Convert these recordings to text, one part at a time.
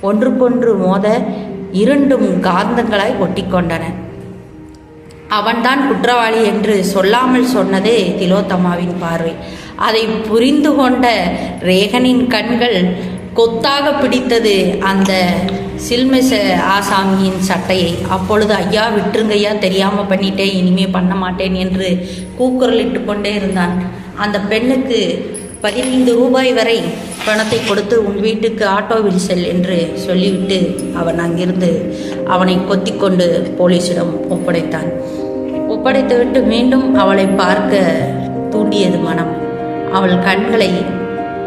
ஒன்றுக்கொன்று மோத இரண்டும் காந்தங்களாய் ஒட்டிக்கொண்டன. அவன்தான் குற்றவாளி என்று சொல்லாமல் சொன்னதே திலோத்தமாவின் பார்வை. அதை புரிந்து கொண்ட ரேகனின் கண்கள் கொத்தாக பிடித்தது அந்த சில்மிச ஆசாமியின் சட்டையை. அப்பொழுது ஐயா விட்டுருங்கய்யா, தெரியாமல் பண்ணிட்டேன், இனிமே பண்ண மாட்டேன் என்று கூக்குரலிட்டு கொண்டே இருந்தான். அந்த பெண்ணுக்கு 15 ரூபாய் வரை பணத்தை கொடுத்து உன் வீட்டுக்கு ஆட்டோவில் செல் என்று சொல்லிவிட்டு அவன் அங்கிருந்து அவனை கொத்திக்கொண்டு போலீசிடம் ஒப்படைத்தான். ஒப்படைத்துவிட்டு மீண்டும் அவளை பார்க்க தூண்டியது மனம். அவள் கண்களை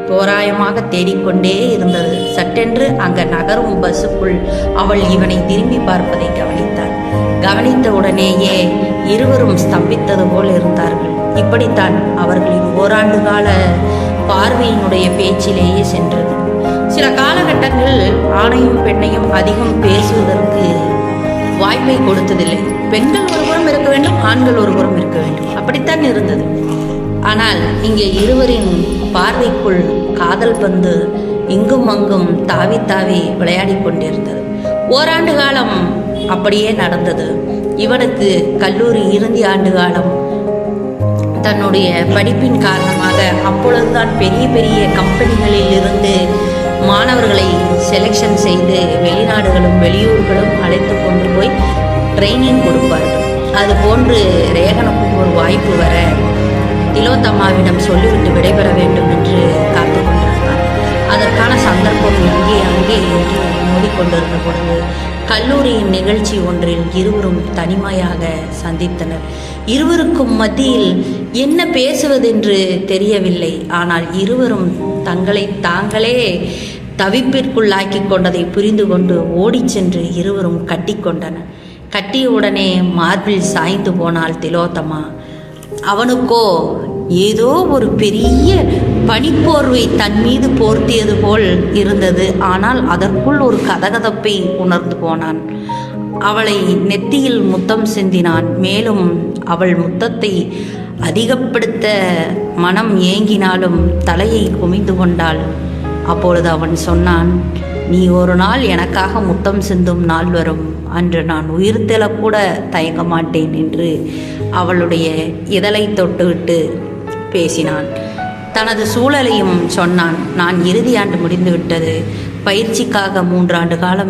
தோராயமாக தேடிக்கொண்டே இருந்தது. சட்டென்று அங்க நகரும் பஸ்ஸுக்குள் அவள் இவனை திரும்பி பார்ப்பதை கவனித்தாள். கவனித்த உடனேயே இருவரும் ஸ்தம்பித்தது போல் இருந்தார்கள். இப்படித்தான் அவர்களின் ஓராண்டு கால பார்வையினுடைய பேச்சிலேயே சென்றது. சில காலகட்டங்களில் ஆணையும் பெண்ணையும் அதிகம் பேசுவதற்கு வாய்ப்பை கொடுத்ததில்லை. பெண்கள் ஒருபுறம் இருக்க வேண்டும், ஆண்கள் ஒருபுறம் இருக்க வேண்டும், அப்படித்தான் இருந்தது. ஆனால் இங்கே இருவரின் பார்வைக்குள் காதல் பந்து இங்கும் அங்கும் தாவி தாவி விளையாடி கொண்டிருந்தது. ஓராண்டு காலம் அப்படியே நடந்தது. இவனுக்கு கல்லூரி இறுதி ஆண்டு காலம். தன்னுடைய படிப்பின் காரணமாக அப்பொழுதுதான் பெரிய பெரிய கம்பெனிகளில் இருந்து மாணவர்களை செலெக்ஷன் செய்து வெளிநாடுகளும் வெளியூர்களும் அழைத்து கொண்டு போய் ட்ரைனிங் கொடுப்பார்கள். அதுபோன்று ரேகனுக்கும் ஒரு வாய்ப்பு வர திலோத்தமாவிடம் சொல்லிவிட்டு விடைபெற வேண்டும் என்று காத்து கொண்டிருந்தான். அதற்கான சந்தர்ப்பம் அங்கே என்று மோதிக்கொண்டிருந்த பொழுது கல்லூரியின் நிகழ்ச்சி ஒன்றில் இருவரும் தனிமையாக சந்தித்தனர். இருவருக்கும் மத்தியில் என்ன பேசுவதென்று தெரியவில்லை. ஆனால் இருவரும் தங்களை தாங்களே தவிப்பிற்குள்ளாக்கி கொண்டதை புரிந்து கொண்டு ஓடிச் சென்று இருவரும் கட்டி கொண்டனர். கட்டியவுடனே மார்பில் சாய்ந்து போனாள் திலோத்தமா. அவனுக்கோ ஏதோ ஒரு பெரிய பனிப்போர்வை தன் மீது போர்த்தியது போல் இருந்தது. ஆனால் அதற்குள் ஒரு கதகதப்பை உணர்ந்து போனான். அவளை நெத்தியில் முத்தம் சிந்தினான். மேலும் அவள் முத்தத்தை அதிகப்படுத்த மனம் ஏங்கினாலும் தலையை குமிந்து கொண்டாள். அப்பொழுது அவன் சொன்னான், நீ ஒரு நாள் எனக்காக முத்தம் சிந்தும் நாள் வரும், அன்று நான் உயிர் தெழக்கூட தயங்க மாட்டேன் என்று அவளுடைய இதழை தொட்டுவிட்டு பேசினான். தனது சூழலையும் சொன்னான். நான் இறுதி ஆண்டு முடிந்துவிட்டது. பயிற்சிக்காக 3 ஆண்டு காலம்